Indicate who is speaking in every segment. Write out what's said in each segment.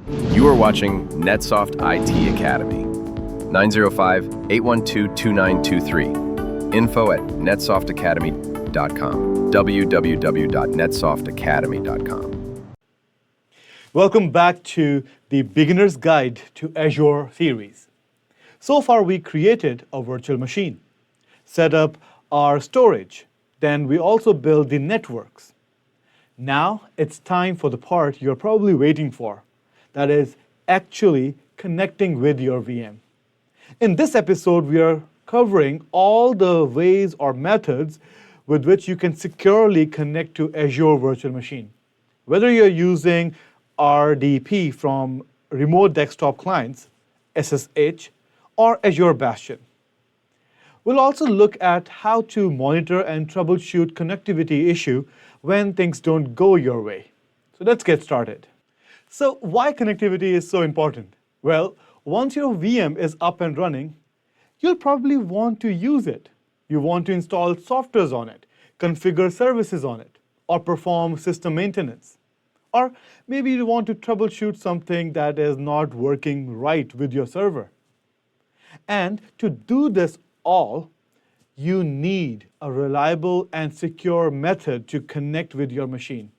Speaker 1: You are watching NetSoft IT Academy. 905-812-2923. info@netsoftatacademy.com. www.netsoftacademy.com.
Speaker 2: Welcome back to the Beginner's Guide to Azure series. So far, we created a virtual machine, set up our storage, then we also built the networks. Now it's time for the part you're probably waiting for, that is actually connecting with your VM. In this episode, we are covering all the ways or methods with which you can securely connect to Azure Virtual Machine. Whether you're using RDP from remote desktop clients, SSH, or Azure Bastion. We'll also look at how to monitor and troubleshoot connectivity issue when things don't go your way. So let's get started. So why connectivity is so important? Well, once your VM is up and running, you'll probably want to use it. You want to install softwares on it, configure services on it, or perform system maintenance. Or maybe you want to troubleshoot something that is not working right with your server. And to do this all, you need a reliable and secure method to connect with your machine.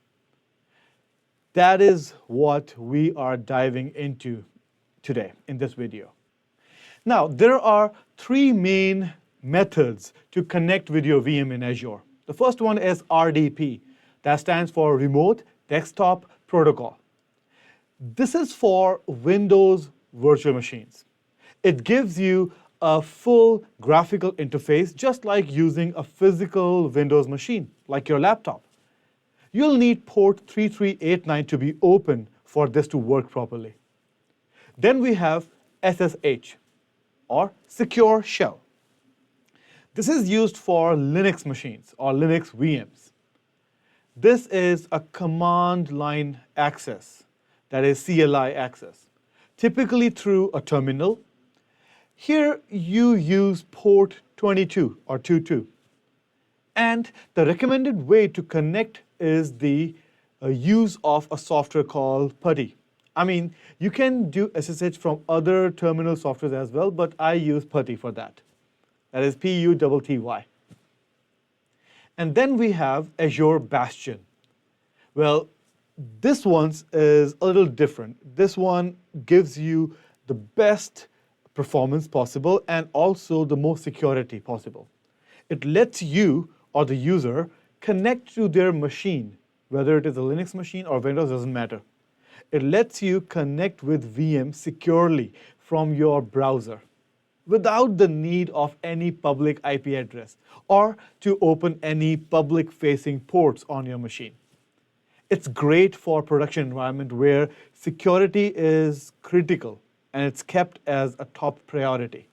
Speaker 2: That is what we are diving into today in this video. Now, there are three main methods to connect with your VM in Azure. The first one is RDP. That stands for Remote Desktop Protocol. This is for Windows virtual machines. It gives you a full graphical interface, just like using a physical Windows machine, like your laptop. You'll need port 3389 to be open for this to work properly. Then we have SSH, or Secure Shell. This is used for Linux machines, or Linux VMs. This is a command line access, that is CLI access, typically through a terminal. Here you use port 22 or 22. And the recommended way to connect is the use of a software called PuTTY. I mean, you can do SSH from other terminal softwares as well, but I use PuTTY for that. That is PuTTY. And then we have Azure Bastion. Well, this one is a little different. This one gives you the best performance possible and also the most security possible. It lets you or the user connect to their machine, whether it is a Linux machine or Windows, doesn't matter. It lets you connect with VM securely from your browser, without the need of any public IP address or to open any public-facing ports on your machine. It's great for production environment where security is critical and it's kept as a top priority.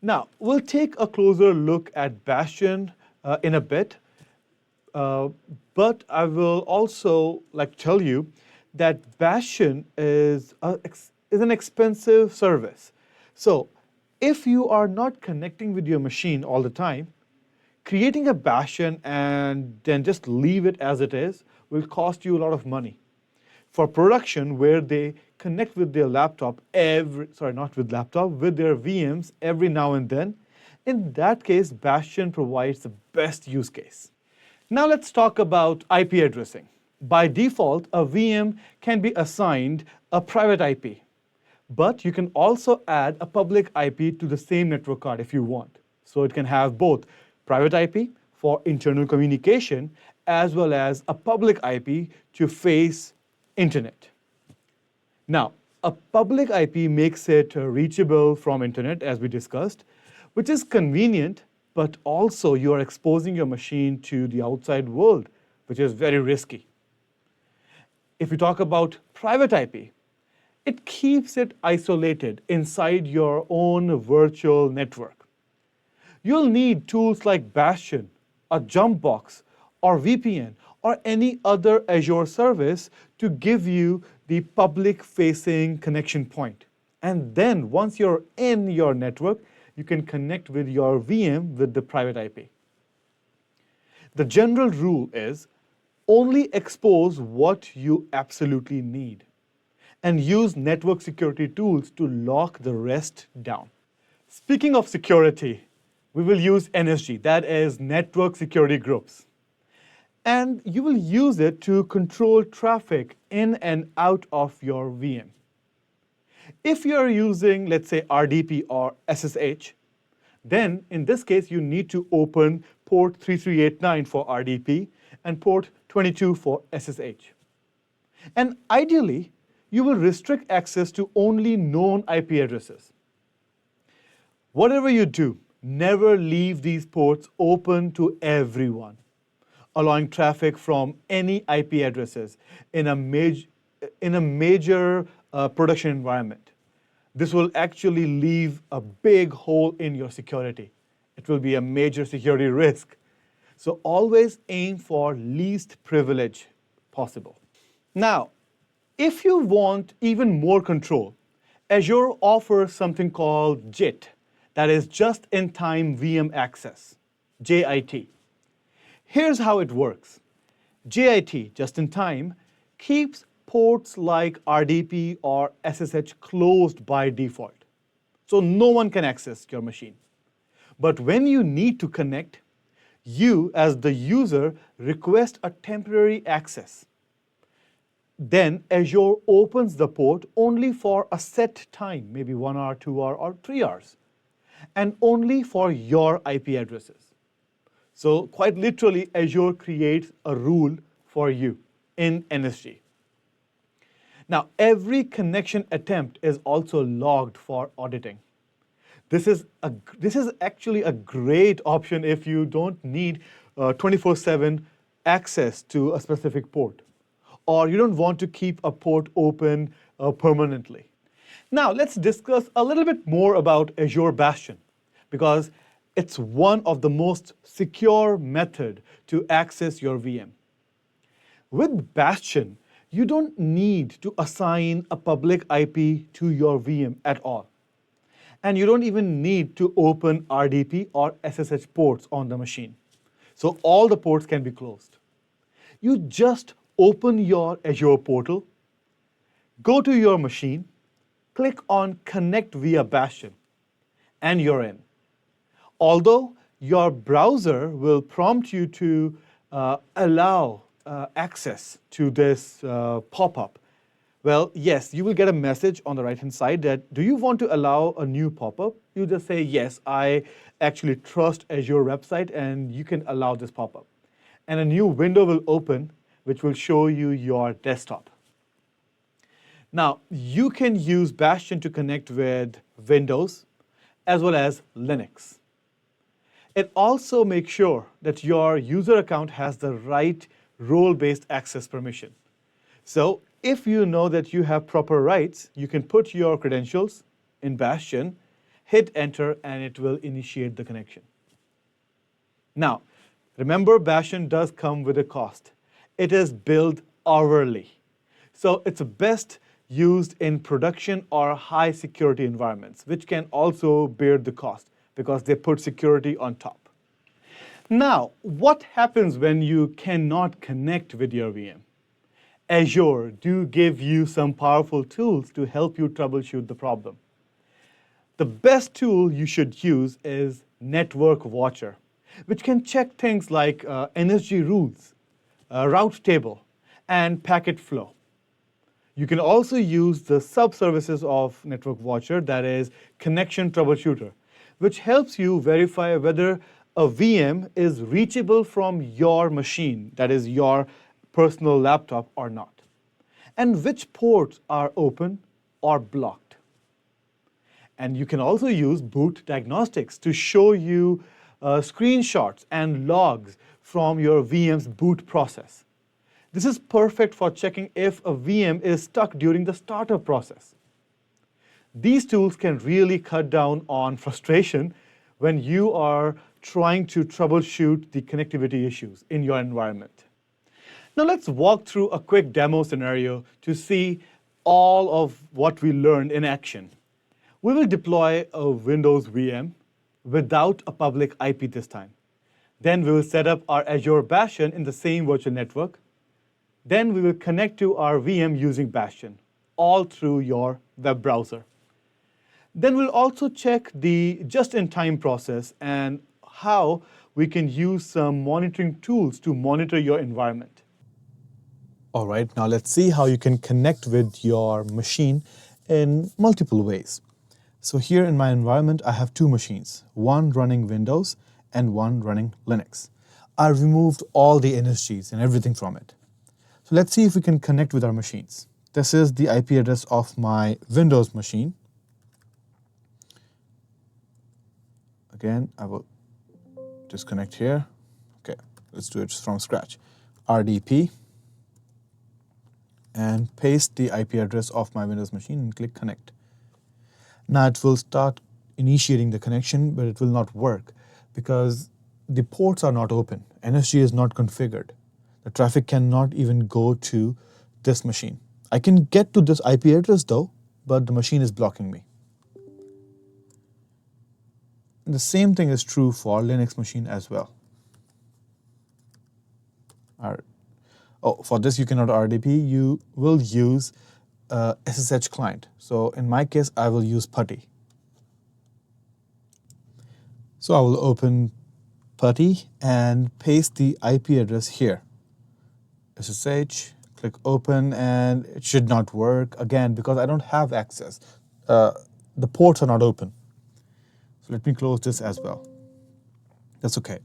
Speaker 2: Now, we'll take a closer look at Bastion in a bit, but I will also tell you that Bastion is an expensive service. So if you are not connecting with your machine all the time, creating a Bastion and then just leave it as it is will cost you a lot of money. For production, where they connect with their laptop with their VMs every now and then, in that case, Bastion provides the best use case. Now let's talk about IP addressing. By default, a VM can be assigned a private IP. But you can also add a public IP to the same network card if you want. So it can have both private IP for internal communication as well as a public IP to face internet. Now, a public IP makes it reachable from internet, as we discussed, which is convenient, but also you are exposing your machine to the outside world, which is very risky. If you talk about private IP, it keeps it isolated inside your own virtual network. You'll need tools like Bastion, a jump box, or VPN, or any other Azure service to give you the public-facing connection point. And then once you're in your network, you can connect with your VM with the private IP. The general rule is only expose what you absolutely need. and use network security tools to lock the rest down. Speaking of security, we will use NSG, that is Network Security Groups. And you will use it to control traffic in and out of your VM. If you're using, let's say, RDP or SSH, then in this case, you need to open port 3389 for RDP and port 22 for SSH. And ideally, you will restrict access to only known IP addresses. Whatever you do, never leave these ports open to everyone, allowing traffic from any IP addresses in a major production environment. This will actually leave a big hole in your security. It will be a major security risk. So always aim for least privilege possible. Now, if you want even more control, Azure offers something called JIT, that is Just-in-Time VM Access, JIT. Here's how it works. JIT, just-in-time, keeps ports like RDP or SSH closed by default, so no one can access your machine. But when you need to connect, you, as the user, request a temporary access. Then Azure opens the port only for a set time, maybe 1 hour, 2 hours, or 3 hours, and only for your IP addresses. So quite literally, Azure creates a rule for you in NSG. Now, every connection attempt is also logged for auditing. This is actually a great option if you don't need 24/7 access to a specific port, or you don't want to keep a port open permanently. Now, let's discuss a little bit more about Azure Bastion, because it's one of the most secure method to access your VM. With Bastion, you don't need to assign a public IP to your VM at all. And you don't even need to open RDP or SSH ports on the machine. So all the ports can be closed. You just open your Azure portal, go to your machine, click on Connect via Bastion, and you're in. Although your browser will prompt you to allow access to this pop-up, well, yes, you will get a message on the right-hand side that, do you want to allow a new pop-up? You just say, yes, I actually trust Azure website, and you can allow this pop-up. And a new window will open, which will show you your desktop. Now, you can use Bastion to connect with Windows as well as Linux. It also makes sure that your user account has the right role-based access permission. So if you know that you have proper rights, you can put your credentials in Bastion, hit enter, and it will initiate the connection. Now, remember, Bastion does come with a cost. It is billed hourly. So it's best used in production or high security environments, which can also bear the cost because they put security on top. Now, what happens when you cannot connect with your VM? Azure do give you some powerful tools to help you troubleshoot the problem. The best tool you should use is Network Watcher, which can check things like NSG rules, route table, and packet flow. You can also use the sub-services of Network Watcher, that is Connection Troubleshooter, which helps you verify whether a VM is reachable from your machine, that is your personal laptop, or not, and which ports are open or blocked. And you can also use boot diagnostics to show you screenshots and logs from your VM's boot process. This is perfect for checking if a VM is stuck during the startup process. These tools can really cut down on frustration when you are trying to troubleshoot the connectivity issues in your environment. Now let's walk through a quick demo scenario to see all of what we learned in action. We will deploy a Windows VM without a public IP this time. Then we will set up our Azure Bastion in the same virtual network. Then we will connect to our VM using Bastion. all through your web browser. Then we'll also check the just-in-time process and how we can use some monitoring tools to monitor your environment. All right, now let's see how you can connect with your machine in multiple ways. So here in my environment, I have two machines, one running Windows and one running Linux. I removed all the NSGs and everything from it. So let's see if we can connect with our machines. This is the IP address of my Windows machine. Again, I will disconnect here. Okay, let's do it from scratch. RDP, and paste the IP address of my Windows machine and click connect. Now it will start initiating the connection, but it will not work because the ports are not open. NSG is not configured. The traffic cannot even go to this machine. I can get to this IP address though, but the machine is blocking me. And the same thing is true for Linux machine as well. For this you cannot RDP, you will use SSH client. So in my case, I will use PuTTY. So I will open PuTTY and paste the IP address here. SSH, click open, and it should not work again because I don't have access. The ports are not open. So let me close this as well. That's okay.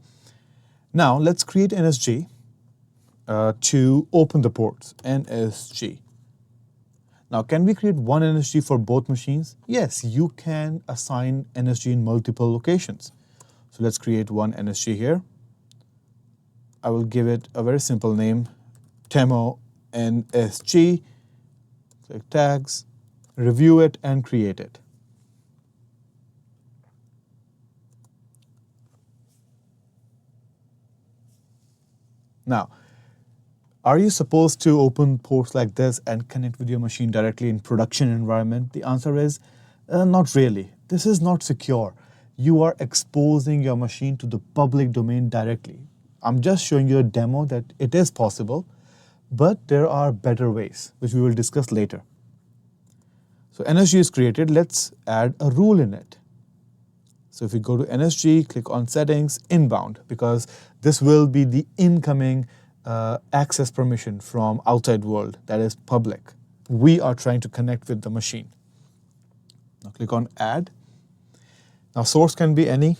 Speaker 2: Now let's create NSG to open the ports, NSG. Now, can we create one NSG for both machines? Yes, you can assign NSG in multiple locations. So let's create one NSG here. I will give it a very simple name, demo NSG. Click tags, review it, and create it. Now, are you supposed to open ports like this and connect with your machine directly in production environment? The answer is not really. This is not secure. You are exposing your machine to the public domain directly. I'm just showing you a demo that it is possible, but there are better ways, which we will discuss later. So NSG is created. Let's add a rule in it. So if we go to NSG, click on settings, inbound, because this will be the incoming access permission from outside world, that is public. We are trying to connect with the machine. Now click on add. Now source can be any.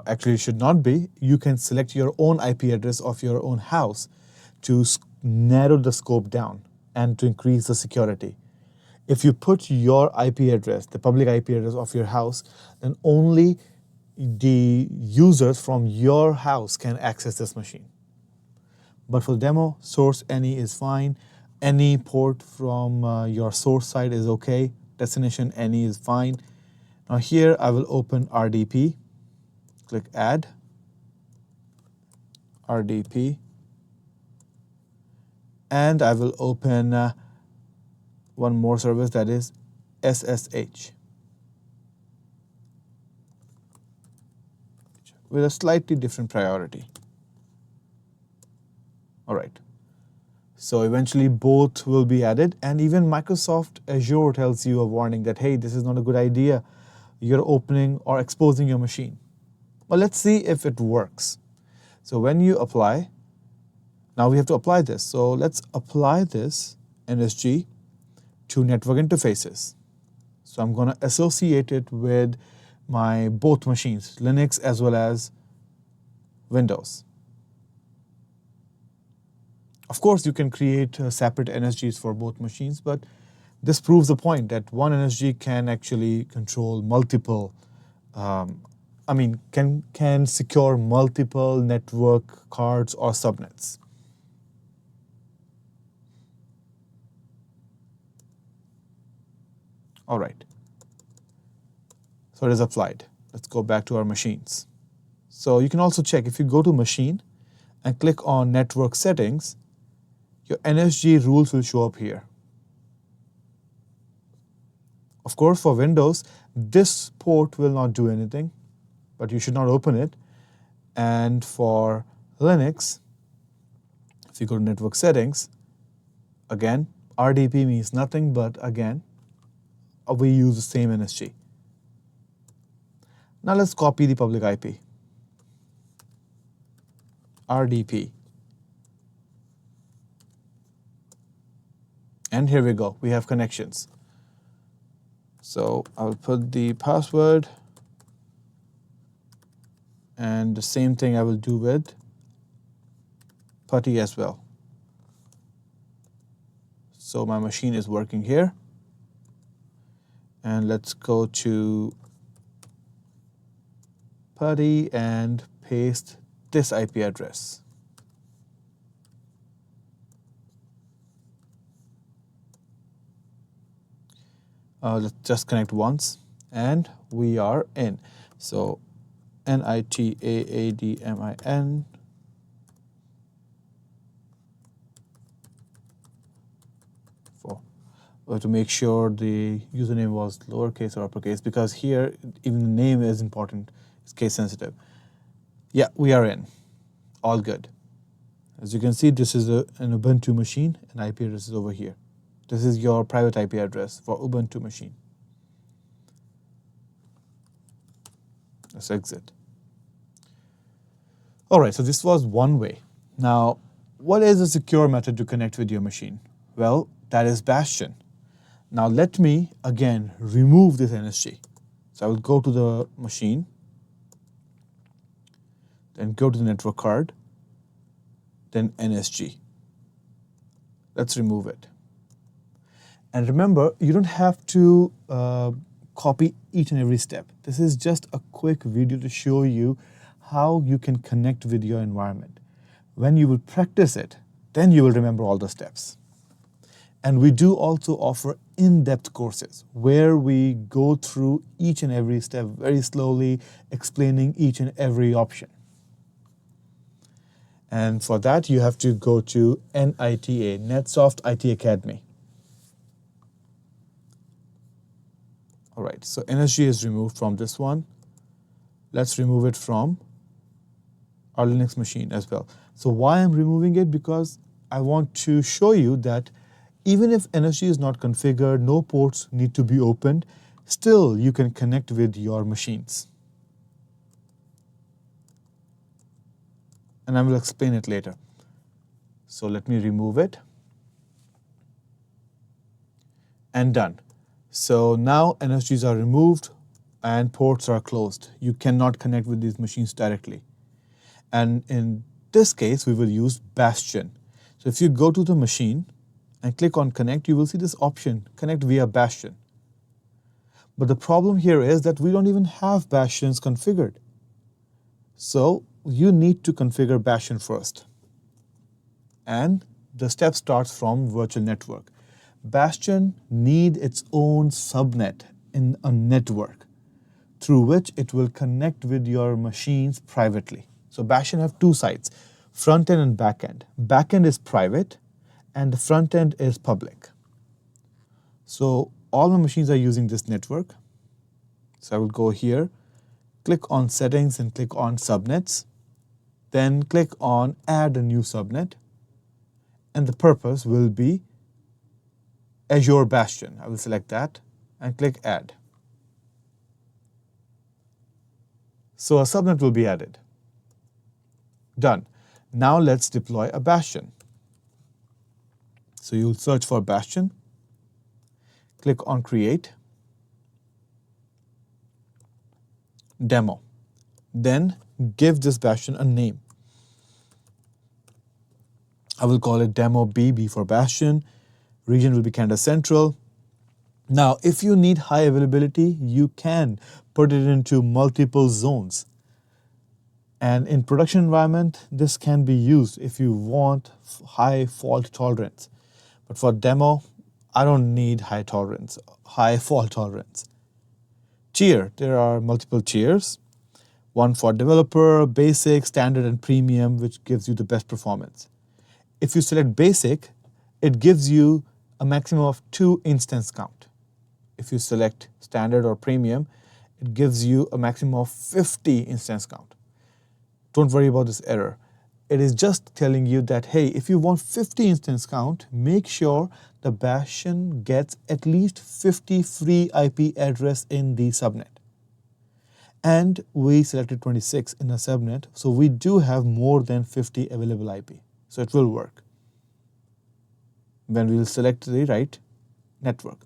Speaker 2: Actually, it should not be. You can select your own IP address of your own house to narrow the scope down and to increase the security. If you put your IP address, the public IP address of your house, then only the users from your house can access this machine. But for the demo, source any is fine. Any port from your source side is okay. Destination any is fine. Now here I will open RDP. Click add. RDP. And I will open one more service, that is SSH. With a slightly different priority. All right. So eventually both will be added, and even Microsoft Azure tells you a warning that, hey, this is not a good idea. You're opening or exposing your machine. Well, let's see if it works. So when you apply, now we have to apply this. So let's apply this NSG to network interfaces. So I'm going to associate it with my both machines, Linux as well as Windows. Of course, you can create separate NSGs for both machines, but this proves the point that one NSG can actually control multiple, can secure multiple network cards or subnets. All right. So it is applied. Let's go back to our machines. So you can also check if you go to machine and click on network settings, your NSG rules will show up here. Of course, for Windows, this port will not do anything, but you should not open it. And for Linux, if you go to network settings, again, RDP means nothing, but again, we use the same NSG. Now let's copy the public IP. RDP. And here we go, we have connections. So I'll put the password, and the same thing I will do with PuTTY as well. So my machine is working here. And let's go to PuTTY and paste this IP address. Let's just connect once, and we are in. So NITAADMIN. To make sure the username was lowercase or uppercase, because here even the name is important, it's case sensitive. Yeah, we are in. All good. As you can see, this is an Ubuntu machine, and IP address is over here. This is your private IP address for Ubuntu machine. Let's exit. All right, so this was one way. Now, what is a secure method to connect with your machine? Well, that is Bastion. Now let me again remove this NSG. So I will go to the machine, then go to the network card, then NSG. Let's remove it. And remember, you don't have to copy each and every step. This is just a quick video to show you how you can connect with your environment. When you will practice it, then you will remember all the steps. And we do also offer in-depth courses where we go through each and every step very slowly, explaining each and every option. And for that, you have to go to NITA, NetSoft IT Academy. All right, so NSG is removed from this one. Let's remove it from our Linux machine as well. So why I'm removing it? Because I want to show you that even if NSG is not configured, no ports need to be opened, still you can connect with your machines. And I will explain it later. So let me remove it. And done. So now NSGs are removed and ports are closed. You cannot connect with these machines directly. And in this case, we will use Bastion. So if you go to the machine and click on connect, you will see this option, connect via Bastion. But the problem here is that we don't even have Bastions configured. So you need to configure Bastion first. And the step starts from virtual network. Bastion needs its own subnet in a network through which it will connect with your machines privately. So Bastion have two sides, front end and back end. Back end is private and the front end is public. So all my machines are using this network. So I will go here, click on settings and click on subnets. Then click on add a new subnet. And the purpose will be Azure Bastion. I will select that and click add. So a subnet will be added. Done. Now let's deploy a Bastion. So you'll search for Bastion, click on create, demo. Then give this Bastion a name. I will call it demo B, B for Bastion. Region will be Canada Central. Now, if you need high availability, you can put it into multiple zones. And in production environment, this can be used if you want high fault tolerance. But for demo, I don't need high fault tolerance. Tier, there are multiple tiers. One for developer, basic, standard, and premium, which gives you the best performance. If you select basic, it gives you a maximum of 2 instance count. If you select standard or premium, it gives you a maximum of 50 instance count. Don't worry about this error. it is just telling you that, hey, if you want 50 instance count, make sure the Bastion gets at least 50 free IP address in the subnet. And we selected 26 in a subnet, so we do have more than 50 available IP. So it will work when we will select the right network.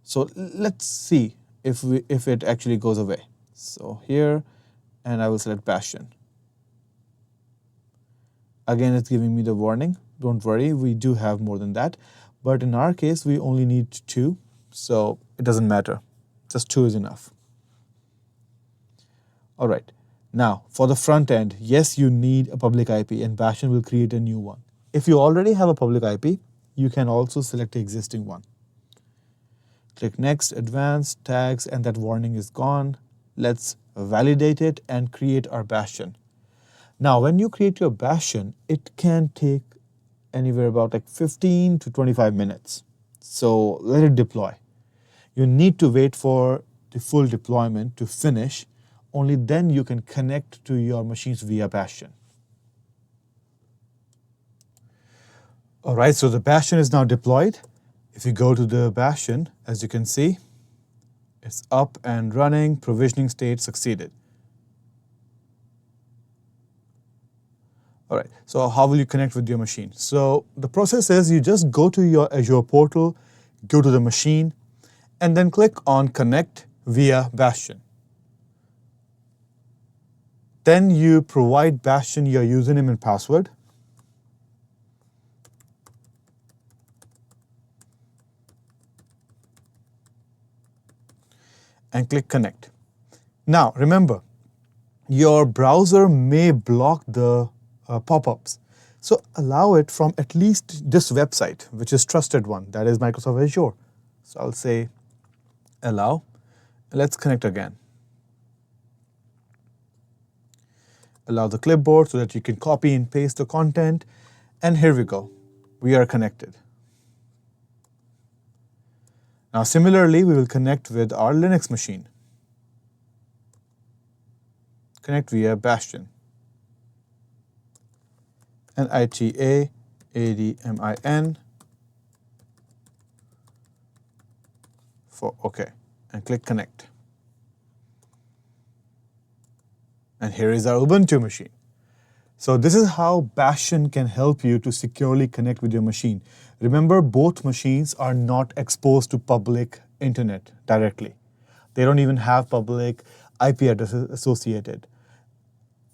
Speaker 2: So let's see if it actually goes away. So here, and I will select Bastion. Again, it's giving me the warning. Don't worry, we do have more than that. But in our case, we only need 2, so it doesn't matter. Just 2 is enough. All right. Now, for the front end, yes, you need a public IP, and Bastion will create a new one. If you already have a public IP, you can also select the existing one. Click Next, Advanced, Tags, and that warning is gone. Let's validate it and create our Bastion. Now, when you create your Bastion, it can take anywhere about like 15 to 25 minutes. So let it deploy. You need to wait for the full deployment to finish. Only then you can connect to your machines via Bastion. All right, so the Bastion is now deployed. If you go to the Bastion, as you can see, it's up and running, provisioning state succeeded. All right, so how will you connect with your machine? So the process is you just go to your Azure portal, go to the machine, and then click on Connect via Bastion. Then you provide Bastion your username and password. And click Connect. Now, remember, your browser may block the pop-ups. So allow it from at least this website, which is trusted one, that is Microsoft Azure. So I'll say allow. Let's connect again. Allow the clipboard so that you can copy and paste the content. And here we go. We are connected. Now, similarly, we will connect with our Linux machine. Connect via Bastion. And ITA ADMIN for OK. And click Connect. And here is our Ubuntu machine. So this is how Bastion can help you to securely connect with your machine. Remember, both machines are not exposed to public internet directly. They don't even have public IP addresses associated.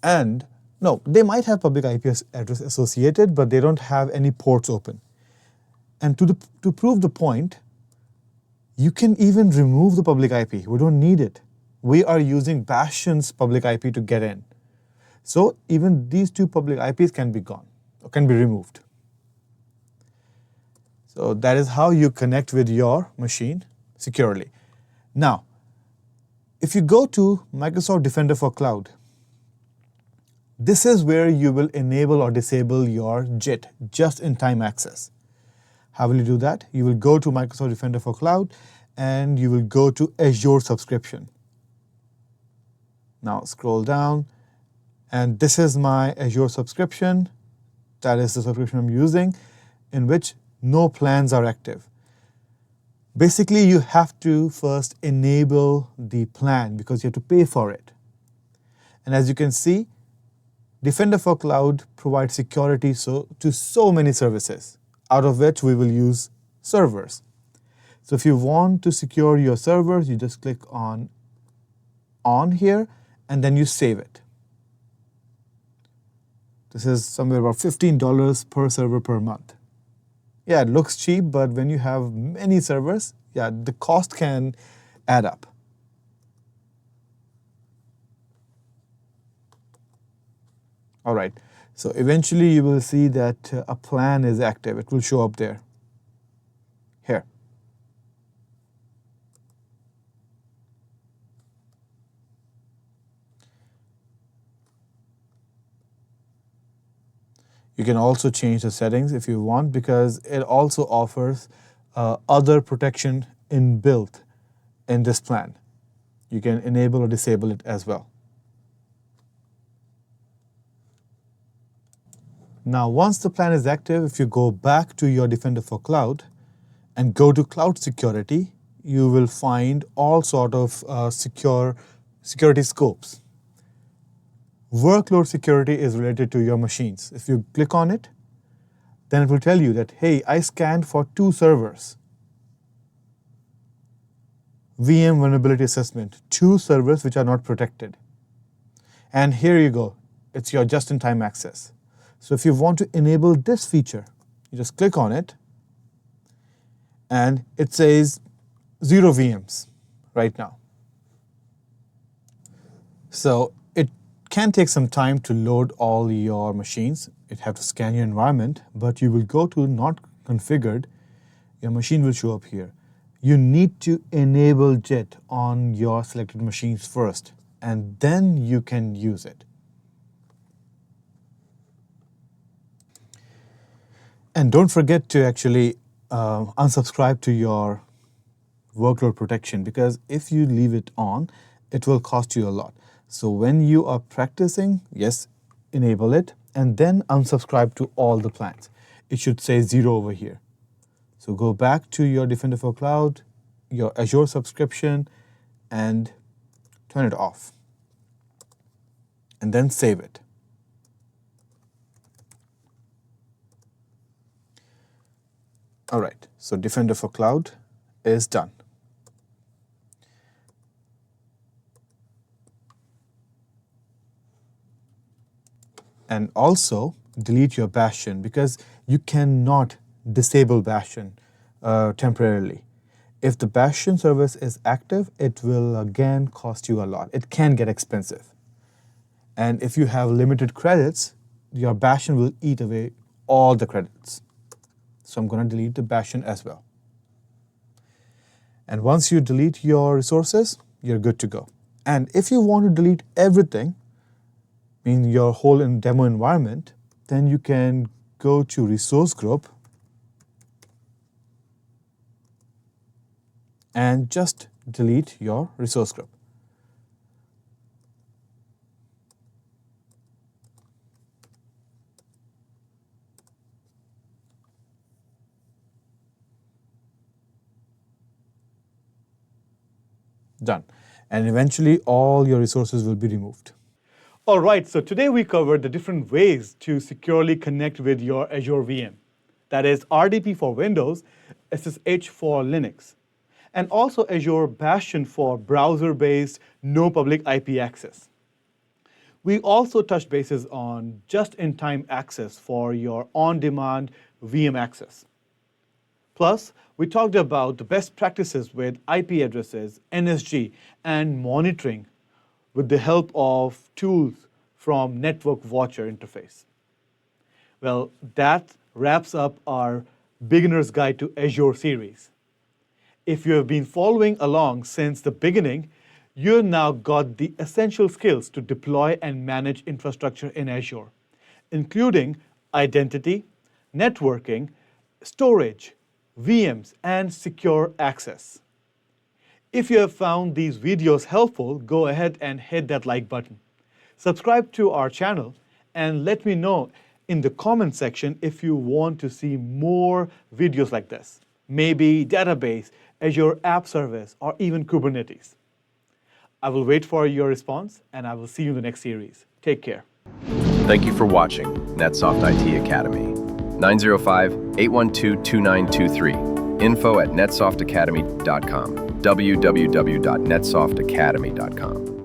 Speaker 2: And no, they might have public IP address associated, but they don't have any ports open. And to prove the point, you can even remove the public IP. We don't need it. We are using Bastion's public IP to get in. So even these 2 public IPs can be gone, or can be removed. So that is how you connect with your machine securely. Now, if you go to Microsoft Defender for Cloud, this is where you will enable or disable your JIT, just-in-time access. How will you do that? You will go to Microsoft Defender for Cloud, and you will go to Azure subscription. Now scroll down, and this is my Azure subscription. That is the subscription I'm using, in which no plans are active. Basically, you have to first enable the plan because you have to pay for it. And as you can see, Defender for Cloud provides security to so many services, out of which we will use servers. So if you want to secure your servers, you just click on here, and then you save it. This is somewhere about $15 per server per month. Yeah, it looks cheap, but when you have many servers, yeah, the cost can add up. All right, so eventually you will see that a plan is active. It will show up there. Here. You can also change the settings if you want, because it also offers other protection inbuilt in this plan. You can enable or disable it as well. Now, once the plan is active, if you go back to your Defender for Cloud and go to Cloud Security, you will find all sort of security scopes. Workload security is related to your machines. If you click on it, then it will tell you that, hey, I scanned for 2 servers. VM vulnerability assessment, 2 servers which are not protected. And here you go, it's your just-in-time access. So if you want to enable this feature, you just click on it, and it says 0 VMs right now. So it can take some time to load all your machines. It have to scan your environment, but you will go to not configured, your machine will show up here. You need to enable JIT on your selected machines first, and then you can use it. And don't forget to actually unsubscribe to your workload protection, because if you leave it on, it will cost you a lot. So when you are practicing, yes, enable it, and then unsubscribe to all the plans. It should say 0 over here. So go back to your Defender for Cloud, your Azure subscription, and turn it off. And then save it. All right, so Defender for Cloud is done. And also delete your Bastion, because you cannot disable Bastion temporarily. If the Bastion service is active, it will again cost you a lot. It can get expensive. And if you have limited credits, your Bastion will eat away all the credits. So I'm going to delete the Bastion as well. And once you delete your resources, you're good to go. And if you want to delete everything, meaning your whole demo environment, then you can go to Resource Group and just delete your resource group. Done. And eventually all your resources will be removed. All right, so today we covered the different ways to securely connect with your Azure VM. That is RDP for Windows, SSH for Linux, and also Azure Bastion for browser-based, no public IP access. We also touched bases on just-in-time access for your on-demand VM access. Plus, we talked about the best practices with IP addresses, NSG, and monitoring with the help of tools from Network Watcher interface. Well, that wraps up our Beginner's Guide to Azure series. If you have been following along since the beginning, you've now got the essential skills to deploy and manage infrastructure in Azure, including identity, networking, storage, VMs, and secure access. If you have found these videos helpful, go ahead and hit that like button. Subscribe to our channel and let me know in the comment section if you want to see more videos like this. Maybe database, Azure App Service, or even Kubernetes. I will wait for your response, and I will see you in the next series. Take care.
Speaker 1: Thank you for watching NetSoft IT Academy. 905-812-2923. Info@netsoftatacademy.com. www.netsoftatacademy.com.